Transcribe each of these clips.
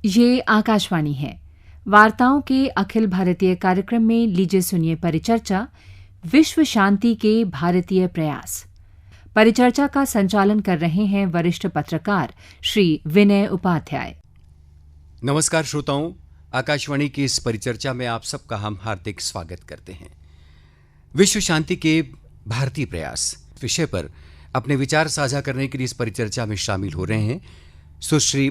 ये आकाशवाणी है। वार्ताओं के अखिल भारतीय कार्यक्रम में लीजिए सुनिए परिचर्चा विश्व शांति के भारतीय प्रयास। परिचर्चा का संचालन कर रहे हैं वरिष्ठ पत्रकार श्री विनय उपाध्याय। नमस्कार श्रोताओं, आकाशवाणी की इस परिचर्चा में आप सबका हम हार्दिक स्वागत करते हैं। विश्व शांति के भारतीय प्रयास विषय पर अपने विचार साझा करने के लिए इस परिचर्चा में शामिल हो रहे हैं सुश्री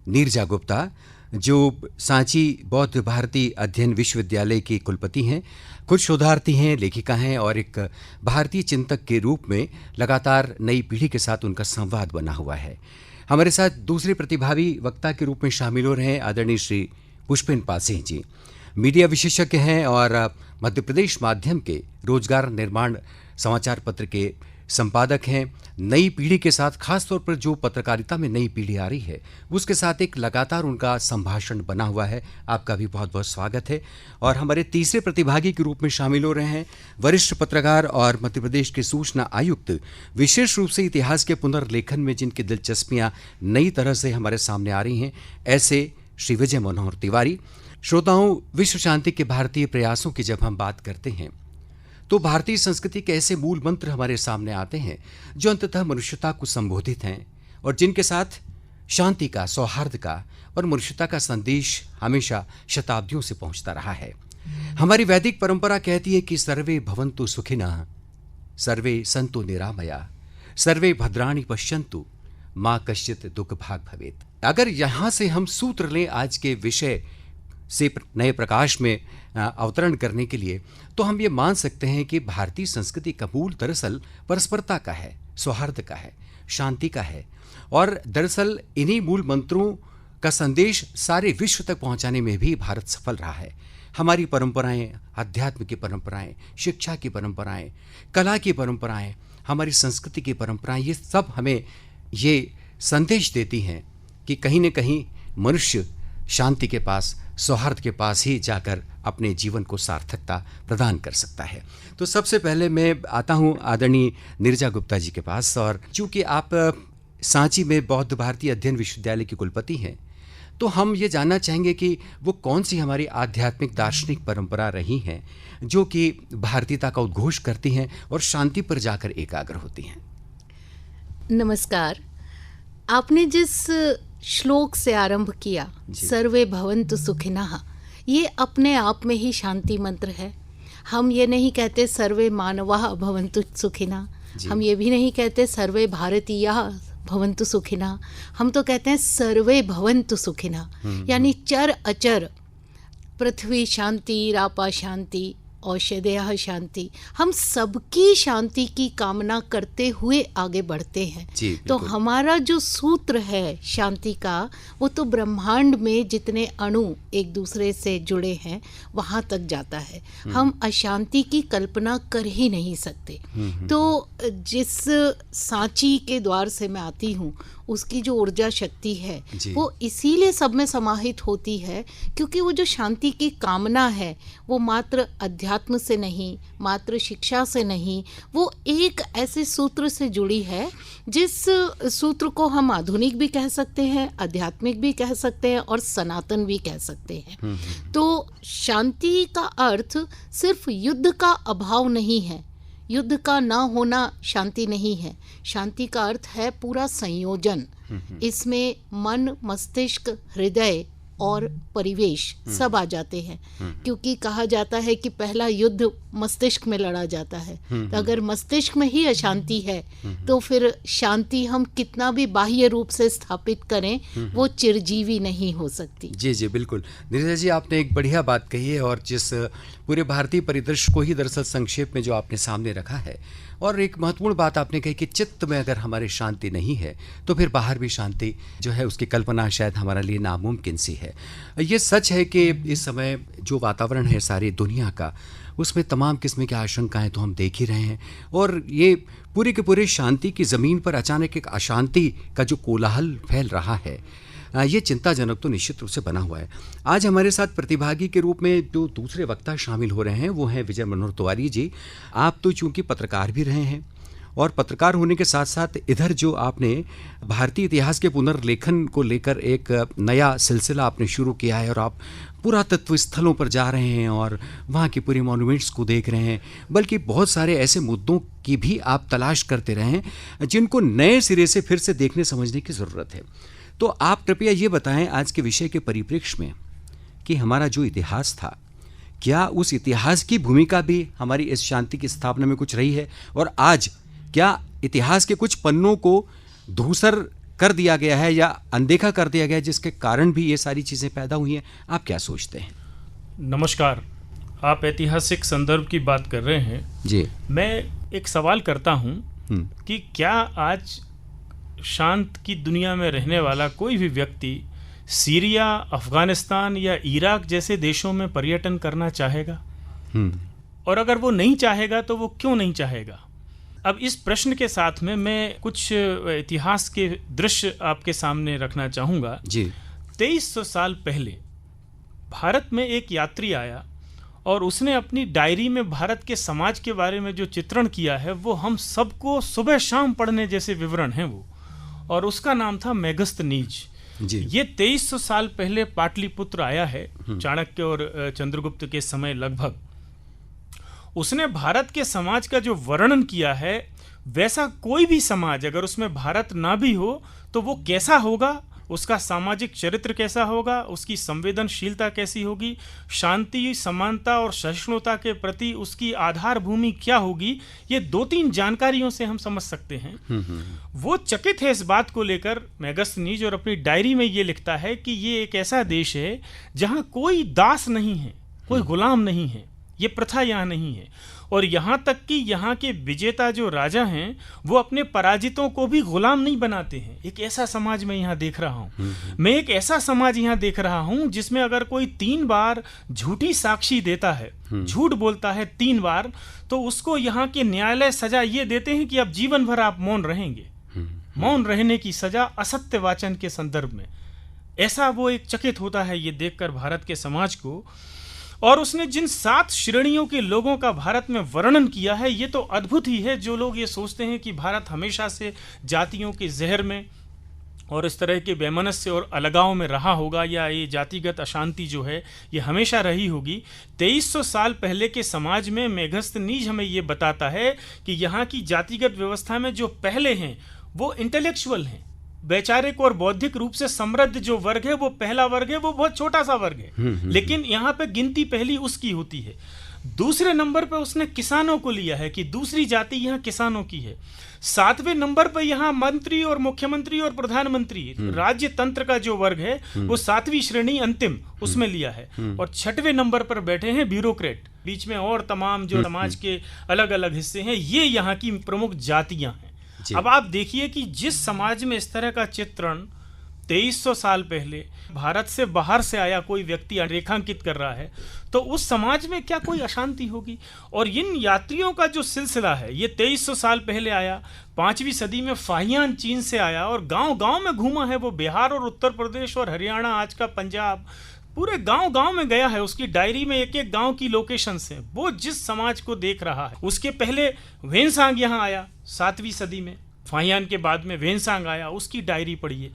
नीरजा गुप्ता, जो सांची बौद्ध भारती अध्ययन विश्वविद्यालय की कुलपति हैं, खुद शोधार्थी हैं, लेखिका हैं और एक भारतीय चिंतक के रूप में लगातार नई पीढ़ी के साथ उनका संवाद बना हुआ है। हमारे साथ दूसरे प्रतिभावी वक्ता के रूप में शामिल हो रहे हैं आदरणीय श्री पुष्पेन पाल सिंह जी। मीडिया विशेषज्ञ हैं और मध्य प्रदेश माध्यम के रोजगार निर्माण समाचार पत्र के संपादक हैं। नई पीढ़ी के साथ, खासतौर पर जो पत्रकारिता में नई पीढ़ी आ रही है, उसके साथ एक लगातार उनका संभाषण बना हुआ है। आपका भी बहुत बहुत स्वागत है। और हमारे तीसरे प्रतिभागी के रूप में शामिल हो रहे हैं वरिष्ठ पत्रकार और मध्य प्रदेश के सूचना आयुक्त, विशेष रूप से इतिहास के पुनर्लेखन में जिनकी दिलचस्पियां नई तरह से हमारे सामने आ रही हैं, ऐसे श्री विजय मनोहर तिवारी। श्रोताओं, विश्व शांति के भारतीय प्रयासों की जब हम बात करते हैं तो भारतीय संस्कृति के ऐसे मूल मंत्र हमारे सामने आते हैं जो अंततः मनुष्यता को संबोधित हैं और जिनके साथ शांति का, सौहार्द का और मनुष्यता का संदेश हमेशा शताब्दियों से पहुंचता रहा है। हमारी वैदिक परंपरा कहती है कि सर्वे भवन्तु सुखिनः, सर्वे सन्तु निरामया, सर्वे भद्राणि पश्यन्तु, मां कश्चित् दुःख भाग भवेत्। अगर यहां से हम सूत्र लें आज के विषय से नए प्रकाश में अवतरण करने के लिए, तो हम ये मान सकते हैं कि भारतीय संस्कृति का मूल दरअसल परस्परता का है, सौहार्द का है, शांति का है। और दरअसल इन्हीं मूल मंत्रों का संदेश सारे विश्व तक पहुंचाने में भी भारत सफल रहा है। हमारी परंपराएं, अध्यात्म की परंपराएं, शिक्षा की परंपराएं, कला की परंपराएं, हमारी संस्कृति की परंपराएं, ये सब हमें ये संदेश देती हैं कि कहीं न कहीं मनुष्य शांति के पास, सौहार्द के पास ही जाकर अपने जीवन को सार्थकता प्रदान कर सकता है। तो सबसे पहले मैं आता हूं आदरणीय नीरजा गुप्ता जी के पास। और चूंकि आप सांची में बौद्ध भारतीय अध्ययन विश्वविद्यालय की कुलपति हैं, तो हम ये जानना चाहेंगे कि वो कौन सी हमारी आध्यात्मिक दार्शनिक परंपरा रही हैं जो कि भारतीयता का उद्घोष करती हैं और शांति पर जाकर एकाग्र होती हैं। नमस्कार। आपने जिस श्लोक से आरंभ किया, सर्वे भवन्तु सुखिनः, ये अपने आप में ही शांति मंत्र है। हम ये नहीं कहते सर्वे मानवाः भवन्तु सुखिनः, हम ये भी नहीं कहते सर्वे भारतीयाः भवन्तु सुखिनः, हम तो कहते हैं सर्वे भवन्तु सुखिनः। यानी चर अचर, पृथ्वी शांति, रापा शांति, औषधयः शांति, हम सबकी शांति की कामना करते हुए आगे बढ़ते हैं। तो हमारा जो सूत्र है शांति का, वो तो ब्रह्मांड में जितने अणु एक दूसरे से जुड़े हैं वहाँ तक जाता है। हम अशांति की कल्पना कर ही नहीं सकते। तो जिस सांची के द्वार से मैं आती हूँ, उसकी जो ऊर्जा शक्ति है वो इसीलिए सब में समाहित होती है क्योंकि वो जो शांति की कामना है वो मात्र अध्यात्म से नहीं, मात्र शिक्षा से नहीं, वो एक ऐसे सूत्र से जुड़ी है जिस सूत्र को हम आधुनिक भी कह सकते हैं, आध्यात्मिक भी कह सकते हैं और सनातन भी कह सकते हैं। तो शांति का अर्थ सिर्फ युद्ध का अभाव नहीं है, युद्ध का ना होना शांति नहीं है। शांति का अर्थ है पूरा संयोजन। इसमें मन, मस्तिष्क, हृदय और परिवेश सब आ जाते हैं। क्योंकि कहा जाता है कि पहला युद्ध मस्तिष्क में लड़ा जाता है। तो अगर मस्तिष्क में ही अशांति है तो फिर शांति हम कितना भी बाह्य रूप से स्थापित करें, वो चिरजीवी नहीं हो सकती। जी जी, बिल्कुल। नीरजा जी, आपने एक बढ़िया बात कही है और जिस पूरे भारतीय परिदृश्य को ही दरअसल संक्षेप में जो आपने सामने रखा है, और एक महत्वपूर्ण बात आपने कही कि चित्त में अगर हमारी शांति नहीं है तो फिर बाहर भी शांति जो है उसकी कल्पना शायद हमारे लिए नामुमकिन सी है। ये सच है कि इस समय जो वातावरण है सारी दुनिया का, उसमें तमाम किस्म की आशंकाएं तो हम देख ही रहे हैं। और ये पूरे के पूरे शांति की ज़मीन पर अचानक एक अशांति का जो कोलाहल फैल रहा है, ये चिंताजनक तो निश्चित रूप से बना हुआ है। आज हमारे साथ प्रतिभागी के रूप में जो दूसरे वक्ता शामिल हो रहे हैं वो हैं विजय मनोहर तिवारी जी। आप तो चूंकि पत्रकार भी रहे हैं और पत्रकार होने के साथ साथ इधर जो आपने भारतीय इतिहास के पुनर्लेखन को लेकर एक नया सिलसिला आपने शुरू किया है और आप पुरातत्व स्थलों पर जा रहे हैं और वहाँ के पूरे मॉन्यूमेंट्स को देख रहे हैं, बल्कि बहुत सारे ऐसे मुद्दों की भी आप तलाश करते रहे हैं जिनको नए सिरे से फिर से देखने समझने की ज़रूरत है। तो आप कृपया ये बताएं आज के विषय के परिप्रेक्ष्य में कि हमारा जो इतिहास था, क्या उस इतिहास की भूमिका भी हमारी इस शांति की स्थापना में कुछ रही है, और आज क्या इतिहास के कुछ पन्नों को धूसर कर दिया गया है या अनदेखा कर दिया गया है, जिसके कारण भी ये सारी चीज़ें पैदा हुई हैं? आप क्या सोचते हैं? नमस्कार। आप ऐतिहासिक संदर्भ की बात कर रहे हैं जी। मैं एक सवाल करता हूं कि क्या आज शांत की दुनिया में रहने वाला कोई भी व्यक्ति सीरिया, अफगानिस्तान या इराक जैसे देशों में पर्यटन करना चाहेगा? और अगर वो नहीं चाहेगा तो वो क्यों नहीं चाहेगा? अब इस प्रश्न के साथ में मैं कुछ इतिहास के दृश्य आपके सामने रखना चाहूँगा जी। 2300 साल पहले भारत में एक यात्री आया और उसने अपनी डायरी में भारत के समाज के बारे में जो चित्रण किया है वो हम सबको सुबह शाम पढ़ने जैसे विवरण हैं वो, और उसका नाम था मेगस्तनीज जी। ये 2300 साल पहले पाटलिपुत्र आया है, चाणक्य और चंद्रगुप्त के समय लगभग। उसने भारत के समाज का जो वर्णन किया है, वैसा कोई भी समाज अगर उसमें भारत ना भी हो तो वो कैसा होगा, उसका सामाजिक चरित्र कैसा होगा, उसकी संवेदनशीलता कैसी होगी, शांति, समानता और सहिष्णुता के प्रति उसकी आधार भूमि क्या होगी, ये 2-3 जानकारियों से हम समझ सकते हैं। वो चकित है इस बात को लेकर मेगस्तनीज, और अपनी डायरी में ये लिखता है कि ये एक ऐसा देश है जहाँ कोई दास नहीं है, कोई गुलाम नहीं है, ये प्रथा यहाँ नहीं है, और यहाँ तक कि यहाँ के विजेता जो राजा हैं वो अपने पराजितों को भी गुलाम नहीं बनाते हैं। एक ऐसा समाज मैं यहाँ देख रहा हूँ। मैं एक ऐसा समाज यहाँ देख रहा हूँ जिसमें अगर कोई 3 बार झूठी साक्षी देता है, झूठ बोलता है 3 बार, तो उसको यहाँ के न्यायालय सजा ये देते हैं कि अब जीवन भर आप मौन रहेंगे। मौन रहने की सजा असत्य वाचन के संदर्भ में। ऐसा वो एक चकित होता है ये देखकर भारत के समाज को। और उसने जिन 7 श्रेणियों के लोगों का भारत में वर्णन किया है, ये तो अद्भुत ही है। जो लोग ये सोचते हैं कि भारत हमेशा से जातियों के जहर में और इस तरह के वैमनस्य और अलगाव में रहा होगा, या ये जातिगत अशांति जो है ये हमेशा रही होगी, 2300 साल पहले के समाज में मेगस्तनीज हमें ये बताता है कि यहाँ की जातिगत व्यवस्था में जो पहले हैं वो इंटेलेक्चुअल हैं, वैचारिक और बौद्धिक रूप से समृद्ध जो वर्ग है वो पहला वर्ग है, वो बहुत छोटा सा वर्ग है, लेकिन यहाँ पे गिनती पहली उसकी होती है। दूसरे नंबर पे उसने किसानों को लिया है कि दूसरी जाति यहाँ किसानों की है। 7वें नंबर पे यहाँ मंत्री और मुख्यमंत्री और प्रधानमंत्री, राज्य तंत्र का जो वर्ग है वो 7वीं श्रेणी अंतिम उसमें लिया है। और 6वें नंबर पर बैठे हैं ब्यूरोक्रेट, बीच में और तमाम जो समाज के अलग अलग हिस्से हैं, ये यहाँ की प्रमुख जातियां हैं। अब आप देखिए कि जिस समाज में इस तरह का चित्रण 2300 साल पहले भारत से बाहर से आया कोई व्यक्ति रेखांकित कर रहा है, तो उस समाज में क्या कोई अशांति होगी? और इन यात्रियों का जो सिलसिला है ये 2300 साल पहले आया, 5वीं सदी में फाहियान चीन से आया और गांव-गांव में घूमा है। वो बिहार और उत्तर प्रदेश और हरियाणा, आज का पंजाब, पूरे गांव-गांव में गया है। उसकी डायरी में एक-एक गांव की लोकेशंस हैं। वो जिस समाज को देख रहा है, उसके पहले वेनसांग यहाँ आया 7वीं सदी में, फाहियान के बाद में वेनसांग आया, उसकी डायरी पढ़िए।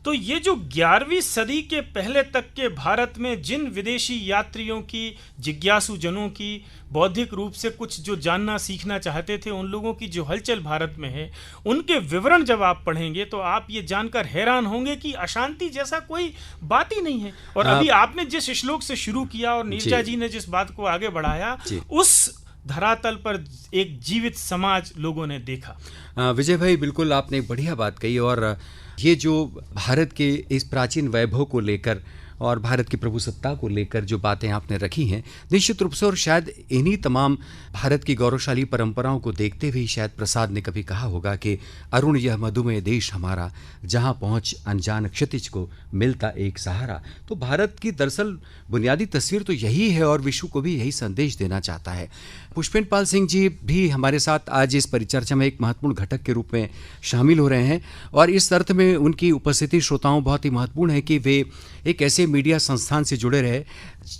तो ये जो 11वीं सदी के पहले तक के भारत में जिन विदेशी यात्रियों की, जिज्ञासु जनों की, बौद्धिक रूप से कुछ जो जानना सीखना चाहते थे, उन लोगों की जो हलचल भारत में है, उनके विवरण जब आप पढ़ेंगे तो आप ये जानकर हैरान होंगे कि अशांति जैसा कोई बात ही नहीं है। और अभी आपने जिस श्लोक से शुरू किया और नीरजा जी ने जिस बात को आगे बढ़ाया, उस धरातल पर एक जीवित समाज लोगों ने देखा। विजय भाई, बिल्कुल आपने बढ़िया बात कही। और ये जो भारत के इस प्राचीन वैभव को लेकर और भारत की प्रभुसत्ता को लेकर जो बातें आपने रखी हैं, निश्चित रूप से, और शायद इन्हीं तमाम भारत की गौरवशाली परंपराओं को देखते हुए शायद प्रसाद ने कभी कहा होगा कि अरुण यह मधुमेह देश हमारा, जहां पहुंच अनजान क्षितिज को मिलता एक सहारा। तो भारत की दरअसल बुनियादी तस्वीर तो यही है और विश्व को भी यही संदेश देना चाहता है। पुष्पेंद्र पाल सिंह जी भी हमारे साथ आज इस परिचर्चा में एक महत्वपूर्ण घटक के रूप में शामिल हो रहे हैं, और इस अर्थ में उनकी उपस्थिति श्रोताओं बहुत ही महत्वपूर्ण है कि वे एक ऐसे मीडिया संस्थान से जुड़े रहे,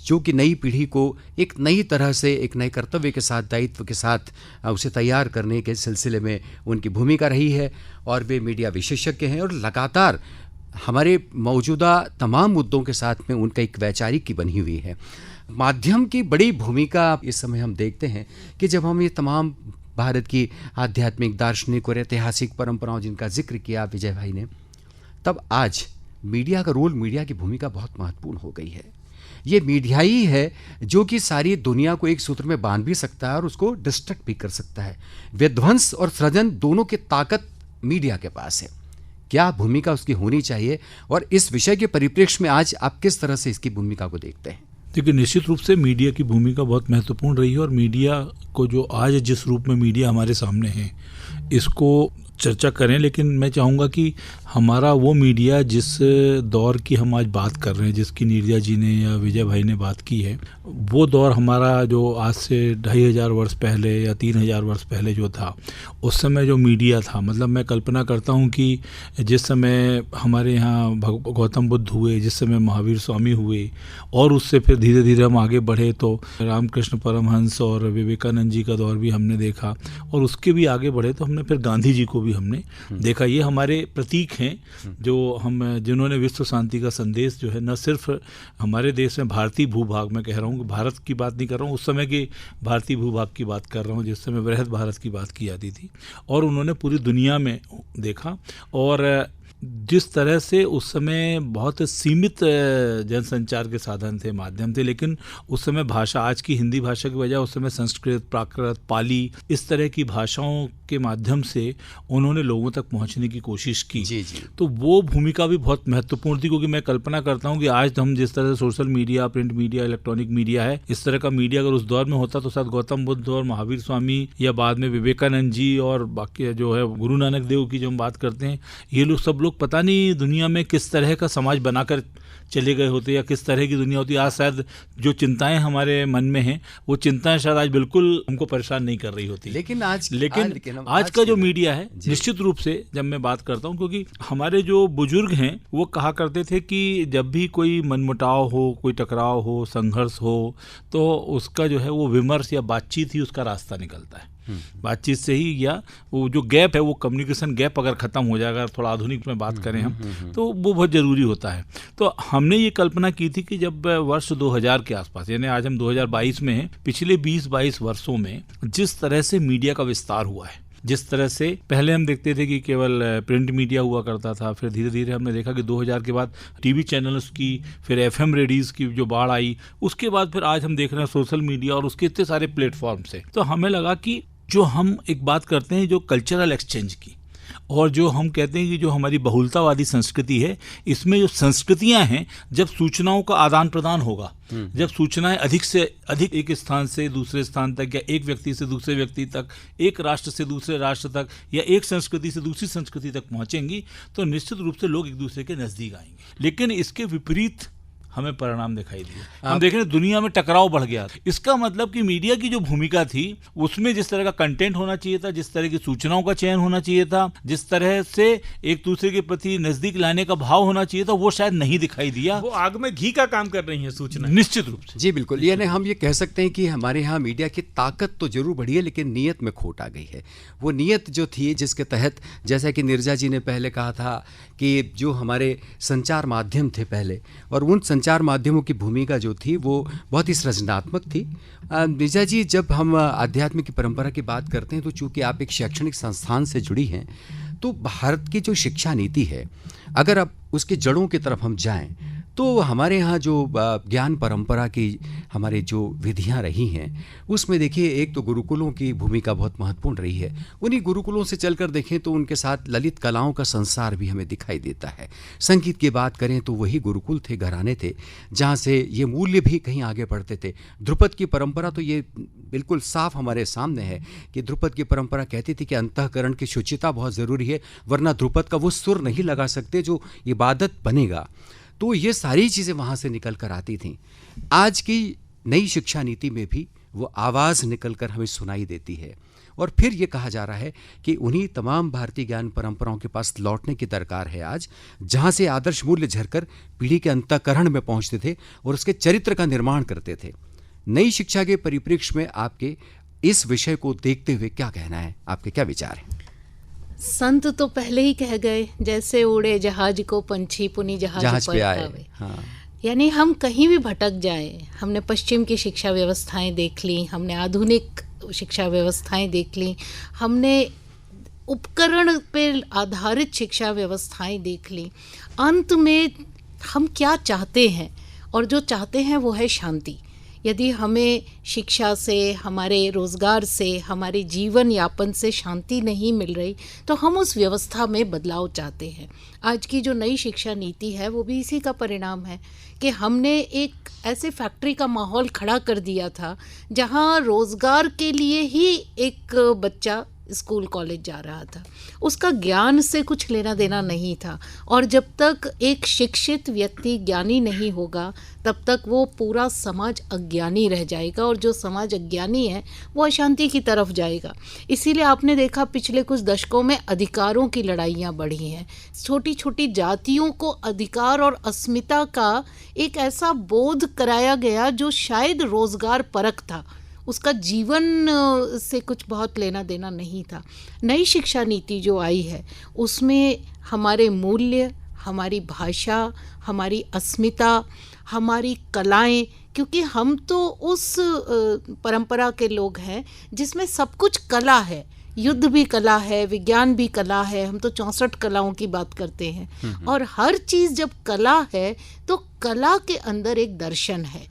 जो कि नई पीढ़ी को एक नई तरह से, एक नए कर्तव्य के साथ, दायित्व के साथ उसे तैयार करने के सिलसिले में उनकी भूमिका रही है। और वे मीडिया विशेषज्ञ हैं और लगातार हमारे मौजूदा तमाम मुद्दों के साथ में उनका एक वैचारिक की बनी हुई है। माध्यम की बड़ी भूमिका इस समय हम देखते हैं कि जब हम ये तमाम भारत की आध्यात्मिक, दार्शनिक और ऐतिहासिक परंपराओं जिनका जिक्र किया विजय भाई ने, तब आज मीडिया का रोल, मीडिया की भूमिका बहुत महत्वपूर्ण हो गई है। ये मीडिया ही है जो कि सारी दुनिया को एक सूत्र में बांध भी सकता है और उसको डिस्ट्रैक्ट भी कर सकता है। विध्वंस और सृजन दोनों की ताकत मीडिया के पास है। क्या भूमिका उसकी होनी चाहिए, और इस विषय के परिप्रेक्ष्य में आज आप किस तरह से इसकी भूमिका को देखते हैं? देखिए, निश्चित रूप से मीडिया की भूमिका बहुत महत्वपूर्ण रही है, और मीडिया को जो आज जिस रूप में मीडिया हमारे सामने है, इसको चर्चा करें। लेकिन मैं चाहूँगा कि हमारा वो मीडिया जिस दौर की हम आज बात कर रहे हैं, जिसकी नीरजा जी ने या विजय भाई ने बात की है, वो दौर हमारा जो आज से 2500 वर्ष पहले या 3000 वर्ष पहले जो था, उस समय जो मीडिया था, मतलब मैं कल्पना करता हूँ कि जिस समय हमारे यहाँ गौतम बुद्ध हुए, जिस समय महावीर स्वामी हुए, और उससे फिर धीरे धीरे हम आगे बढ़े तो रामकृष्ण परमहंस और विवेकानंद जी का दौर भी हमने देखा, और उसके भी आगे बढ़े तो हमने फिर गांधी जी को भी हमने देखा। ये हमारे प्रतीक हैं जो जिन्होंने विश्व शांति का संदेश जो है, न सिर्फ हमारे देश में भारतीय भूभाग में कह रहा हूँ, भारत की बात नहीं कर रहा हूँ, उस समय के भारतीय भूभाग की बात कर रहा हूँ जिस समय वृहद भारत की बात की जाती थी, और उन्होंने पूरी दुनिया में देखा। और जिस तरह से उस समय बहुत सीमित जनसंचार के साधन थे, माध्यम थे, लेकिन उस समय भाषा, आज की हिंदी भाषा की बजाय उस समय संस्कृत, प्राकृत, पाली, इस तरह की भाषाओं के माध्यम से उन्होंने लोगों तक पहुंचने की कोशिश की। जी जी। तो वो भूमिका भी बहुत महत्वपूर्ण थी, क्योंकि मैं कल्पना करता हूं कि आज हम जिस तरह से social media, print media, electronic media है, इस तरह का मीडिया अगर उस दौर में होता तो शायद गौतम बुद्ध और महावीर स्वामी या बाद में विवेकानंद जी और बाकी जो है गुरु नानक देव की जो हम बात करते हैं, ये लोग सब लोग पता नहीं दुनिया में किस तरह का समाज बनाकर चले गए होते, या किस तरह की दुनिया होती। आज शायद जो चिंताएं हमारे मन में हैं, वो चिंताएं शायद आज बिल्कुल हमको परेशान नहीं कर रही होती। लेकिन आज का जो मीडिया है, निश्चित रूप से जब मैं बात करता हूँ, क्योंकि हमारे जो बुजुर्ग हैं वो कहा करते थे कि जब भी कोई मनमुटाव हो, कोई टकराव हो, संघर्ष हो, तो उसका जो है वो विमर्श या बातचीत ही उसका रास्ता निकलता है। बातचीत से ही, या वो जो गैप है, वो कम्युनिकेशन गैप अगर ख़त्म हो जाएगा, थोड़ा आधुनिक में बात करें हम, तो वो बहुत ज़रूरी होता है। तो हमने ये कल्पना की थी कि जब वर्ष 2000 के आसपास, यानी आज हम 2022 में हैं, पिछले 20-22 वर्षों में जिस तरह से मीडिया का विस्तार हुआ है, जिस तरह से पहले हम देखते थे कि केवल प्रिंट मीडिया हुआ करता था, फिर धीरे धीरे हमने देखा कि 2000 के बाद टीवी चैनल्स की, फिर एफएम रेडियोज़ की जो बाढ़ आई, उसके बाद फिर आज हम देख रहे हैं सोशल मीडिया और उसके इतने सारे प्लेटफॉर्म से। तो हमें लगा कि जो हम एक बात करते हैं जो कल्चरल एक्सचेंज की, और जो हम कहते हैं कि जो हमारी बहुलतावादी संस्कृति है, इसमें जो संस्कृतियां हैं, जब सूचनाओं का आदान प्रदान होगा, जब सूचनाएं अधिक से अधिक एक स्थान से दूसरे स्थान तक, या एक व्यक्ति से दूसरे व्यक्ति तक, एक राष्ट्र से दूसरे राष्ट्र तक, या एक संस्कृति से दूसरी संस्कृति तक पहुंचेंगी, तो निश्चित रूप से लोग एक दूसरे के नजदीक आएंगे। लेकिन इसके विपरीत हमें परिणाम दिखाई दिए। हम देख रहे हैं दुनिया में टकराव बढ़ गया। इसका मतलब कि मीडिया की जो भूमिका थी, उसमें जिस तरह का कंटेंट होना चाहिए था, जिस तरह की सूचनाओं का चयन होना चाहिए था, जिस तरह से एक दूसरे के प्रति नजदीक लाने का भाव होना चाहिए था, वो शायद नहीं दिखाई दिया। वो आग में घी का काम कर रही है सूचना, निश्चित रूप से। जी बिल्कुल। यानी हम ये कह सकते हैं कि हमारे यहाँ मीडिया की ताकत तो जरूर बढ़ी है, लेकिन नीयत में खोट आ गई है। वो नीयत जो थी, जिसके तहत, जैसा कि नीरजा जी ने पहले कहा था कि जो हमारे संचार माध्यम थे पहले, और उन संचार माध्यमों की भूमिका जो थी वो बहुत ही सृजनात्मक थी। नीरजा जी, जब हम आध्यात्मिक की परंपरा की बात करते हैं, तो चूंकि आप एक शैक्षणिक संस्थान से जुड़ी हैं, तो भारत की जो शिक्षा नीति है, अगर अब उसकी जड़ों की तरफ हम जाएं, तो हमारे यहाँ जो ज्ञान परंपरा की हमारे जो विधियाँ रही हैं, उसमें देखिए एक तो गुरुकुलों की भूमिका बहुत महत्वपूर्ण रही है। उन्हीं गुरुकुलों से चलकर देखें तो उनके साथ ललित कलाओं का संसार भी हमें दिखाई देता है। संगीत की बात करें तो वही गुरुकुल थे, घराने थे, जहाँ से ये मूल्य भी कहीं आगे बढ़ते थे। ध्रुपद की परंपरा तो ये बिल्कुल साफ हमारे सामने है कि ध्रुपद की परंपरा कहती थी कि अंतःकरण की शुचिता बहुत ज़रूरी है, वरना ध्रुपद का वो सुर नहीं लगा सकते जो इबादत बनेगा। तो ये सारी चीज़ें वहाँ से निकल कर आती थीं। आज की नई शिक्षा नीति में भी वो आवाज़ निकलकर हमें सुनाई देती है। और फिर ये कहा जा रहा है कि उन्हीं तमाम भारतीय ज्ञान परंपराओं के पास लौटने की दरकार है आज, जहाँ से आदर्श मूल्य झरकर पीढ़ी के अंतःकरण में पहुँचते थे और उसके चरित्र का निर्माण करते थे। नई शिक्षा के परिप्रेक्ष्य में आपके इस विषय को देखते हुए क्या कहना है, आपके क्या विचार हैं? संत तो पहले ही कह गए, जैसे उड़े जहाज को पंछी पुनी जहाज पे आए। हाँ। यानी हम कहीं भी भटक जाएं, हमने पश्चिम की शिक्षा व्यवस्थाएं देख ली, हमने आधुनिक शिक्षा व्यवस्थाएं देख ली, हमने उपकरण पे आधारित शिक्षा व्यवस्थाएं देख ली, अंत में हम क्या चाहते हैं? और जो चाहते हैं वो है शांति। यदि हमें शिक्षा से, हमारे रोज़गार से, हमारे जीवन यापन से शांति नहीं मिल रही तो हम उस व्यवस्था में बदलाव चाहते हैं। आज की जो नई शिक्षा नीति है वो भी इसी का परिणाम है कि हमने एक ऐसे फैक्ट्री का माहौल खड़ा कर दिया था जहां रोज़गार के लिए ही एक बच्चा स्कूल कॉलेज जा रहा था, उसका ज्ञान से कुछ लेना देना नहीं था। और जब तक एक शिक्षित व्यक्ति ज्ञानी नहीं होगा तब तक वो पूरा समाज अज्ञानी रह जाएगा, और जो समाज अज्ञानी है वो अशांति की तरफ जाएगा। इसीलिए आपने देखा पिछले कुछ दशकों में अधिकारों की लड़ाइयाँ बढ़ी हैं। छोटी छोटी जातियों को अधिकार और अस्मिता का एक ऐसा बोध कराया गया जो शायद रोज़गार परक था, उसका जीवन से कुछ बहुत लेना देना नहीं था। नई शिक्षा नीति जो आई है उसमें हमारे मूल्य, हमारी भाषा, हमारी अस्मिता, हमारी कलाएं, क्योंकि हम तो उस परंपरा के लोग हैं जिसमें सब कुछ कला है, युद्ध भी कला है, विज्ञान भी कला है, हम तो 64 कलाओं की बात करते हैं। और हर चीज़ जब कला है तो कला के अंदर एक दर्शन है,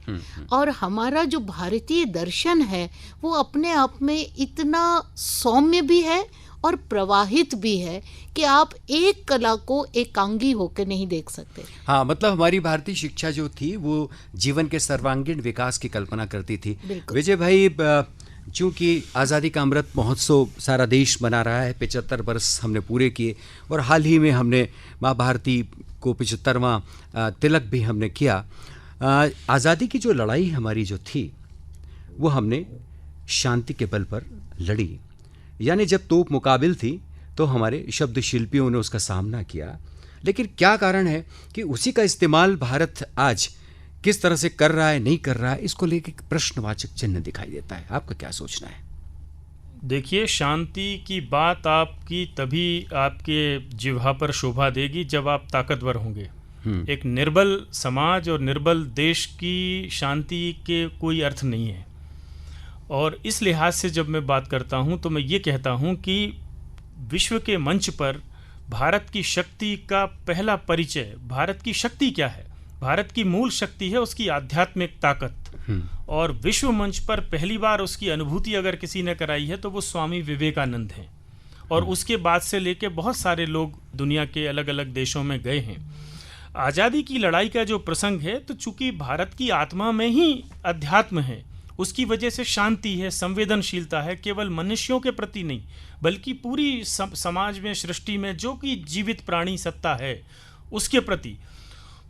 और हमारा जो भारतीय दर्शन है वो अपने आप में इतना सौम्य भी है और प्रवाहित भी है कि आप एक कला को एकांगी होकर नहीं देख सकते। हाँ, मतलब हमारी भारतीय शिक्षा जो थी वो जीवन के सर्वांगीण विकास की कल्पना करती थी। विजय भाई, चूँकि आज़ादी का अमृत महोत्सव सारा देश मना रहा है, 75 वर्ष हमने पूरे किए, और हाल ही में हमने माँ भारती को 75वां तिलक भी हमने किया। आज़ादी की जो लड़ाई हमारी जो थी वो हमने शांति के बल पर लड़ी, यानी जब तोप मुकाबिल थी तो हमारे शब्द शिल्पियों ने उसका सामना किया। लेकिन क्या कारण है कि उसी का इस्तेमाल भारत आज किस तरह से कर रहा है, नहीं कर रहा है, इसको लेकर एक प्रश्नवाचक चिन्ह दिखाई देता है। आपका क्या सोचना है? देखिए, शांति की बात आपकी तभी आपके जिह्वा पर शोभा देगी जब आप ताकतवर होंगे। एक निर्बल समाज और निर्बल देश की शांति के कोई अर्थ नहीं है। और इस लिहाज से जब मैं बात करता हूँ तो मैं ये कहता हूँ कि विश्व के मंच पर भारत की शक्ति का पहला परिचय, भारत की शक्ति क्या है? भारत की मूल शक्ति है उसकी आध्यात्मिक ताकत, और विश्व मंच पर पहली बार उसकी अनुभूति अगर किसी ने कराई है तो वो स्वामी विवेकानंद हैं। और उसके बाद से लेके बहुत सारे लोग दुनिया के अलग अलग देशों में गए हैं। आज़ादी की लड़ाई का जो प्रसंग है, तो चूंकि भारत की आत्मा में ही अध्यात्म है, उसकी वजह से शांति है, संवेदनशीलता है, केवल मनुष्यों के प्रति नहीं बल्कि पूरी समाज में, सृष्टि में जो कि जीवित प्राणी सत्ता है उसके प्रति।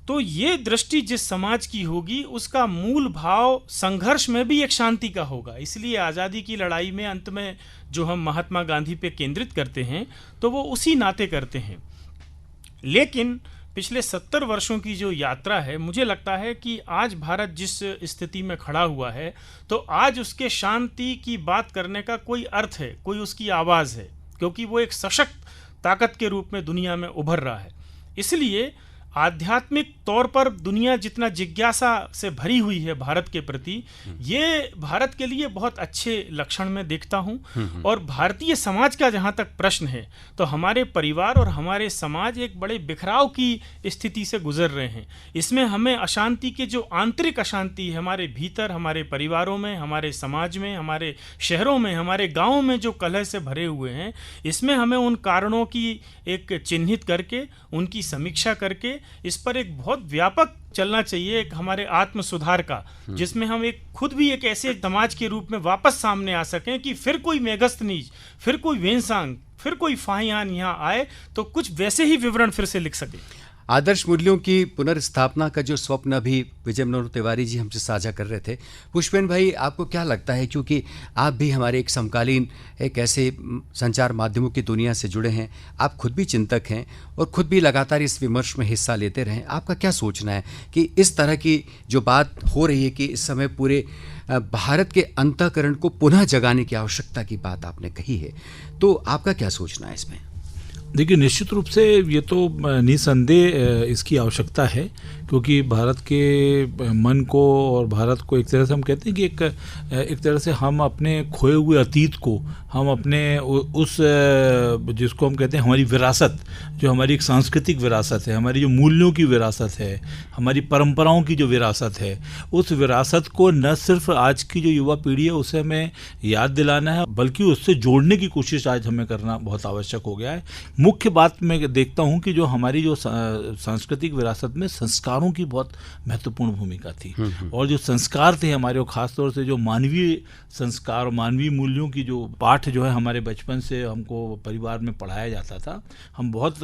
तो ये दृष्टि जिस समाज की होगी उसका मूल भाव संघर्ष में भी एक शांति का होगा। इसलिए आज़ादी की लड़ाई में अंत में जो हम महात्मा गांधी पे केंद्रित करते हैं तो वो उसी नाते करते हैं। लेकिन पिछले 70 वर्षों की जो यात्रा है, मुझे लगता है कि आज भारत जिस स्थिति में खड़ा हुआ है तो आज उसके शांति की बात करने का कोई अर्थ है, कोई उसकी आवाज़ है, क्योंकि वो एक सशक्त ताकत के रूप में दुनिया में उभर रहा है। इसलिए आध्यात्मिक तौर पर दुनिया जितना जिज्ञासा से भरी हुई है भारत के प्रति, ये भारत के लिए बहुत अच्छे लक्षण में देखता हूँ। और भारतीय समाज का जहाँ तक प्रश्न है तो हमारे परिवार और हमारे समाज एक बड़े बिखराव की स्थिति से गुजर रहे हैं। इसमें हमें अशांति के जो आंतरिक अशांति है हमारे भीतर, हमारे परिवारों में, हमारे समाज में, हमारे शहरों में, हमारे गाँवों में जो कलह से भरे हुए हैं, इसमें हमें उन कारणों की एक चिन्हित करके उनकी समीक्षा करके इस पर एक बहुत व्यापक चलना चाहिए, एक हमारे आत्म सुधार का, जिसमें हम एक खुद भी एक ऐसे समाज के रूप में वापस सामने आ सकें कि फिर कोई मेघस्तनीज, फिर कोई वेनसांग, फिर कोई फाहियान यहाँ आए तो कुछ वैसे ही विवरण फिर से लिख सके। आदर्श मूल्यों की पुनर्स्थापना का जो स्वप्न अभी विजय मनोहर तिवारी जी हमसे साझा कर रहे थे, पुष्पेन भाई आपको क्या लगता है, क्योंकि आप भी हमारे एक समकालीन एक ऐसे संचार माध्यमों की दुनिया से जुड़े हैं, आप खुद भी चिंतक हैं और खुद भी लगातार इस विमर्श में हिस्सा लेते रहें, आपका क्या सोचना है कि इस तरह की जो बात हो रही है कि इस समय पूरे भारत के अंतःकरण को पुनः जगाने की आवश्यकता की बात आपने कही है, तो आपका क्या सोचना है इसमें? देखिए, निश्चित रूप से ये तो निसंदेह इसकी आवश्यकता है, क्योंकि भारत के मन को और भारत को एक तरह से हम कहते हैं कि एक तरह से हम अपने खोए हुए अतीत को हम अपने उस जिसको हम कहते हैं हमारी विरासत, जो हमारी एक सांस्कृतिक विरासत है, हमारी जो मूल्यों की विरासत है, हमारी परंपराओं की जो विरासत है, उस विरासत को न सिर्फ आज की जो युवा पीढ़ी है उसे हमें याद दिलाना है, बल्कि उससे जोड़ने की कोशिश आज हमें करना बहुत आवश्यक हो गया है। मुख्य बात मैं देखता हूँ कि जो हमारी जो सांस्कृतिक विरासत में संस्कारों की बहुत महत्वपूर्ण भूमिका थी, और जो संस्कार थे हमारे, वो खासतौर से जो मानवीय संस्कार और मानवीय मूल्यों की जो पाठ जो है हमारे बचपन से हमको परिवार में पढ़ाया जाता था, हम बहुत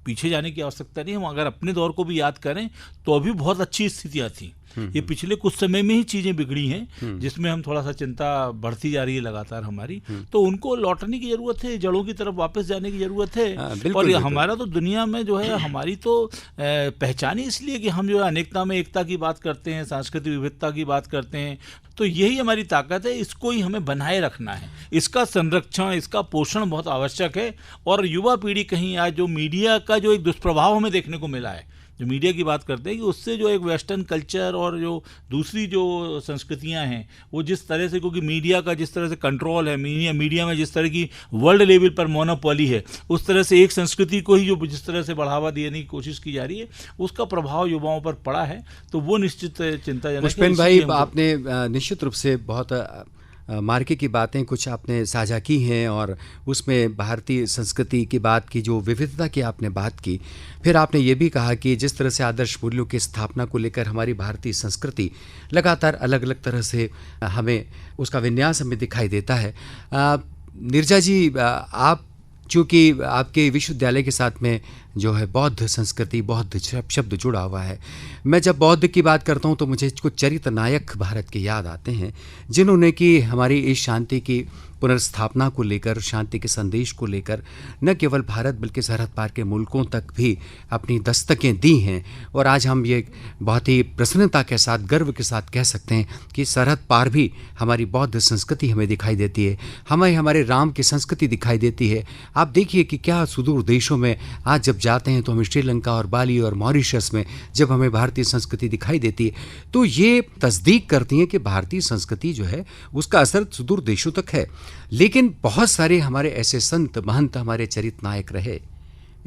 पीछे जाने की आवश्यकता नहीं। हम अगर अपने दौर को भी याद करें तो अभी बहुत अच्छी स्थितियाँ थी। ये पिछले कुछ समय में ही चीज़ें बिगड़ी हैं, जिसमें हम थोड़ा सा चिंता बढ़ती जा रही है लगातार हमारी, तो उनको लौटने की ज़रूरत है, जड़ों की तरफ वापस जाने की ज़रूरत है। और ये हमारा तो दुनिया में जो है हमारी तो पहचान ही इसलिए कि हम जो है अनेकता में एकता की बात करते हैं, सांस्कृतिक विविधता की बात करते हैं, तो यही हमारी ताकत है, इसको ही हमें बनाए रखना है, इसका संरक्षण, इसका पोषण बहुत आवश्यक है। और युवा पीढ़ी कहीं आज जो मीडिया का जो एक दुष्प्रभाव हमें देखने को मिला है, जो मीडिया की बात करते हैं कि उससे जो एक वेस्टर्न कल्चर और जो दूसरी जो संस्कृतियां हैं वो जिस तरह से, क्योंकि मीडिया का जिस तरह से कंट्रोल है, मीडिया में जिस तरह की वर्ल्ड लेवल पर मोनोपोली है, उस तरह से एक संस्कृति को ही जो जिस तरह से बढ़ावा देने की कोशिश की जा रही है, उसका प्रभाव युवाओं पर पड़ा है, तो वो निश्चित चिंताजनक है। पुष्पेन भाई, आपने निश्चित रूप से बहुत मार्के की बातें कुछ आपने साझा की हैं, और उसमें भारतीय संस्कृति की बात की, जो विविधता की आपने बात की, फिर आपने ये भी कहा कि जिस तरह से आदर्श मूल्यों की स्थापना को लेकर हमारी भारतीय संस्कृति लगातार अलग अलग तरह से हमें उसका विन्यास हमें दिखाई देता है। नीरजा जी, आप चूँकि आपके विश्वविद्यालय के साथ में जो है बौद्ध संस्कृति, बौद्ध शब्द जुड़ा हुआ है, मैं जब बौद्ध की बात करता हूँ तो मुझे कुछ चरित्र नायक भारत के याद आते हैं, जिन्होंने कि हमारी इस शांति की पुनर्स्थापना को लेकर, शांति के संदेश को लेकर न केवल भारत बल्कि सरहद पार के मुल्कों तक भी अपनी दस्तकें दी हैं। और आज हम ये बहुत ही प्रसन्नता के साथ, गर्व के साथ कह सकते हैं कि सरहद पार भी हमारी बौद्ध संस्कृति हमें दिखाई देती है, हमें हमारे राम की संस्कृति दिखाई देती है। आप देखिए कि क्या सुदूर देशों में आज जब जाते हैं तो हमें श्रीलंका और बाली और मॉरिशस में जब हमें भारतीय संस्कृति दिखाई देती है, तो ये तस्दीक करती हैं कि भारतीय संस्कृति जो है उसका असर सुदूर देशों तक है। लेकिन बहुत सारे हमारे ऐसे संत महंत, हमारे चरित्र नायक रहे,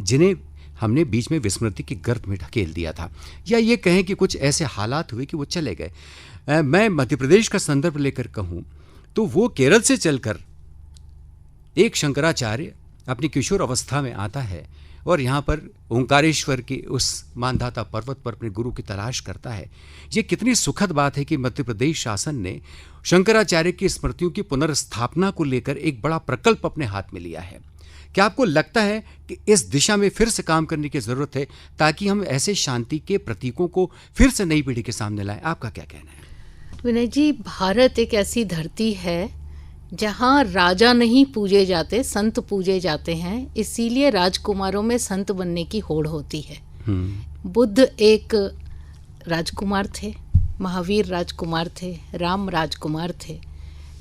जिन्हें हमने बीच में विस्मृति की गर्त में ढकेल दिया था, या ये कहें कि कुछ ऐसे हालात हुए कि वो चले गए। मैं मध्य प्रदेश का संदर्भ लेकर कहूँ तो वो केरल से चलकर एक शंकराचार्य अपनी किशोर अवस्था में आता है और यहाँ पर ओंकारेश्वर की उस मानधाता पर्वत पर अपने गुरु की तलाश करता है। ये कितनी सुखद बात है कि मध्य प्रदेश शासन ने शंकराचार्य की स्मृतियों की पुनर्स्थापना को लेकर एक बड़ा प्रकल्प अपने हाथ में लिया है। क्या आपको लगता है कि इस दिशा में फिर से काम करने की ज़रूरत है, ताकि हम ऐसे शांति के प्रतीकों को फिर से नई पीढ़ी के सामने लाएं? आपका क्या कहना है? विनय जी, भारत एक ऐसी धरती है जहाँ राजा नहीं पूजे जाते, संत पूजे जाते हैं, इसीलिए राजकुमारों में संत बनने की होड़ होती है। बुद्ध एक राजकुमार थे, महावीर राजकुमार थे, राम राजकुमार थे।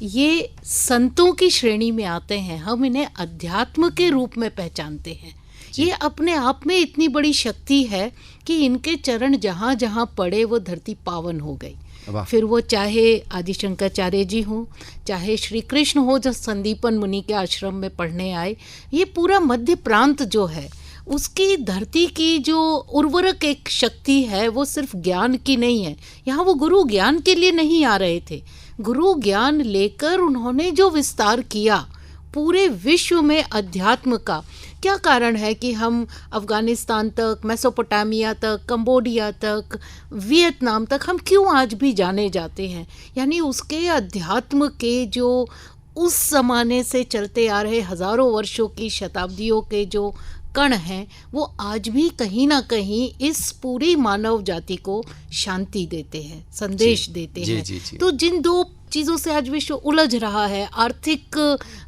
ये संतों की श्रेणी में आते हैं, हम इन्हें अध्यात्म के रूप में पहचानते हैं। ये अपने आप में इतनी बड़ी शक्ति है कि इनके चरण जहाँ जहाँ पड़े वो धरती पावन हो गई। फिर वो चाहे आदि शंकराचार्य जी हों, चाहे श्री कृष्ण हो जो संदीपन मुनि के आश्रम में पढ़ने आए, ये पूरा मध्य प्रांत जो है उसकी धरती की जो उर्वरक एक शक्ति है वो सिर्फ ज्ञान की नहीं है। यहाँ वो गुरु ज्ञान के लिए नहीं आ रहे थे, गुरु ज्ञान लेकर उन्होंने जो विस्तार किया पूरे विश्व में अध्यात्म का। क्या कारण है कि हम अफ़गानिस्तान तक, मेसोपोटामिया तक, कंबोडिया तक, वियतनाम तक हम क्यों आज भी जाने जाते हैं? यानी उसके अध्यात्म के जो उस ज़माने से चलते आ रहे हज़ारों वर्षों की, शताब्दियों के जो कण हैं वो आज भी कहीं ना कहीं इस पूरी मानव जाति को शांति देते हैं, संदेश देते हैं। तो जिन दो चीज़ों से आज विश्व उलझ रहा है, आर्थिक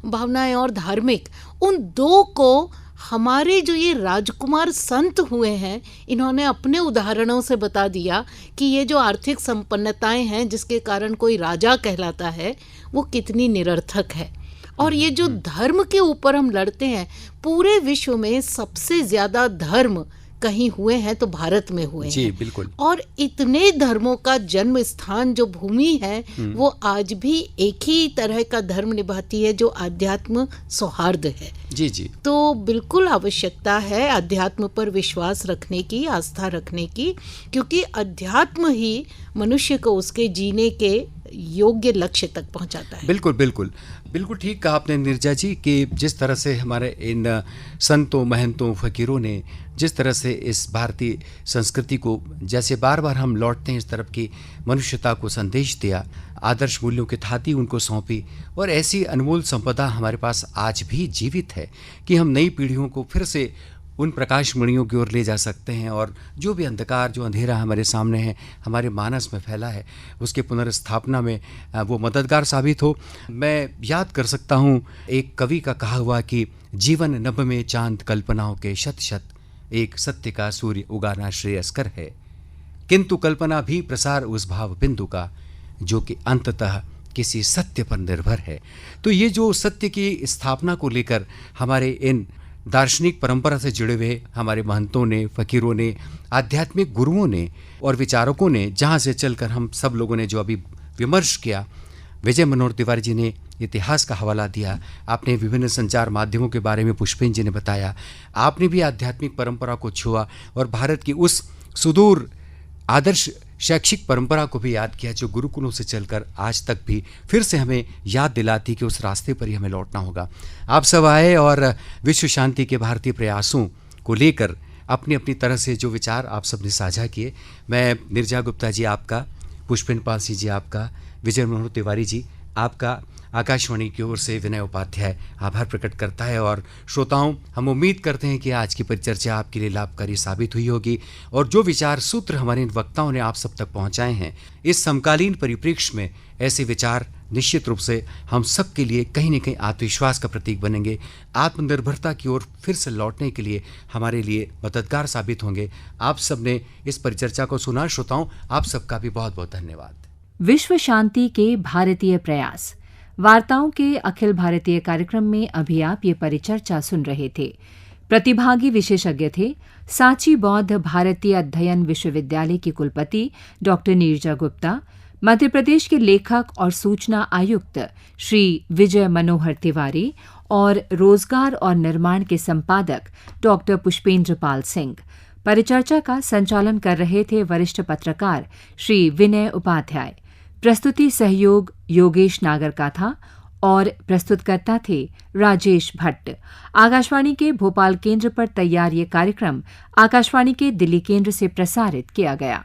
भावनाएं और धार्मिक, उन दो को हमारे जो ये राजकुमार संत हुए हैं, इन्होंने अपने उदाहरणों से बता दिया कि ये जो आर्थिक संपन्नताएं हैं जिसके कारण कोई राजा कहलाता है, वो कितनी निरर्थक है। और ये जो धर्म के ऊपर हम लड़ते हैं, पूरे विश्व में सबसे ज्यादा धर्म कहीं हुए हैं तो भारत में हुए जी, हैं। बिल्कुल। और इतने धर्मों का जन्म स्थान जो भूमि है, वो आज भी एक ही तरह का धर्म निभाती है, जो आध्यात्म सौहार्द है। जी जी। तो बिल्कुल आवश्यकता है अध्यात्म पर विश्वास रखने की, आस्था रखने की, क्योंकि अध्यात्म ही मनुष्य को उसके जीने के योग्य लक्ष्य तक पहुंचाता है। बिल्कुल बिल्कुल बिल्कुल ठीक कहा आपने नीरजा जी कि जिस तरह से हमारे इन संतों, महंतों, फकीरों ने जिस तरह से इस भारतीय संस्कृति को, जैसे बार बार हम लौटते हैं इस तरफ की मनुष्यता को संदेश दिया, आदर्श मूल्यों की थाती उनको सौंपी, और ऐसी अनमोल संपदा हमारे पास आज भी जीवित है कि हम नई पीढ़ियों को फिर से उन प्रकाश मणियों की ओर ले जा सकते हैं, और जो भी अंधकार, जो अंधेरा हमारे सामने है, हमारे मानस में फैला है, उसके पुनर्स्थापना में वो मददगार साबित हो। मैं याद कर सकता हूँ एक कवि का कहा हुआ कि जीवन नभ में चांद कल्पनाओं के शत शत, एक सत्य का सूर्य उगाना श्रेयस्कर है, किंतु कल्पना भी प्रसार उस भाव बिंदु का जो कि अंततः किसी सत्य पर निर्भर है। तो ये जो सत्य की स्थापना को लेकर हमारे इन दार्शनिक परंपरा से जुड़े हुए हमारे महंतों ने, फकीरों ने, आध्यात्मिक गुरुओं ने और विचारकों ने, जहाँ से चलकर हम सब लोगों ने जो अभी विमर्श किया, विजय मनोहर तिवारी जी ने इतिहास का हवाला दिया, आपने विभिन्न संचार माध्यमों के बारे में पुष्पेन जी ने बताया, आपने भी आध्यात्मिक परंपरा को छुआ और भारत की उस सुदूर आदर्श शैक्षिक परंपरा को भी याद किया जो गुरुकुलों से चलकर आज तक भी फिर से हमें याद दिलाती कि उस रास्ते पर ही हमें लौटना होगा। आप सब आए और विश्व शांति के भारतीय प्रयासों को लेकर अपनी अपनी तरह से जो विचार आप सब ने साझा किए, मैं नीरजा गुप्ता जी आपका, पुष्पेन पाल सिंह जी आपका, विजय मनोहर तिवारी जी आपका, आकाशवाणी की ओर से विनय उपाध्याय आभार प्रकट करता है। और श्रोताओं, हम उम्मीद करते हैं कि आज की परिचर्चा आपके लिए लाभकारी साबित हुई होगी, और जो विचार सूत्र हमारे इन वक्ताओं ने आप सब तक पहुंचाए हैं, इस समकालीन परिप्रेक्ष्य में ऐसे विचार निश्चित रूप से हम सब के लिए कहीं न कहीं आत्मविश्वास का प्रतीक बनेंगे, आत्मनिर्भरता की ओर फिर से लौटने के लिए हमारे लिए मददगार साबित होंगे। आप सब ने इस परिचर्चा को सुना। श्रोताओं, आप सबका भी बहुत बहुत धन्यवाद। विश्व शांति के भारतीय प्रयास वार्ताओं के अखिल भारतीय कार्यक्रम में अभी आप ये परिचर्चा सुन रहे थे। प्रतिभागी विशेषज्ञ थे सांची बौद्ध भारतीय अध्ययन विश्वविद्यालय की कुलपति डॉक्टर नीरजा गुप्ता, मध्य प्रदेश के लेखक और सूचना आयुक्त श्री विजय मनोहर तिवारी और रोजगार और निर्माण के संपादक डॉक्टर पुष्पेंद्र पाल सिंह। परिचर्चा का संचालन कर रहे थे वरिष्ठ पत्रकार श्री विनय उपाध्याय। प्रस्तुति सहयोग योगेश नागर का था और प्रस्तुतकर्ता थे राजेश भट्ट। आकाशवाणी के भोपाल केंद्र पर तैयार ये कार्यक्रम आकाशवाणी के दिल्ली केंद्र से प्रसारित किया गया।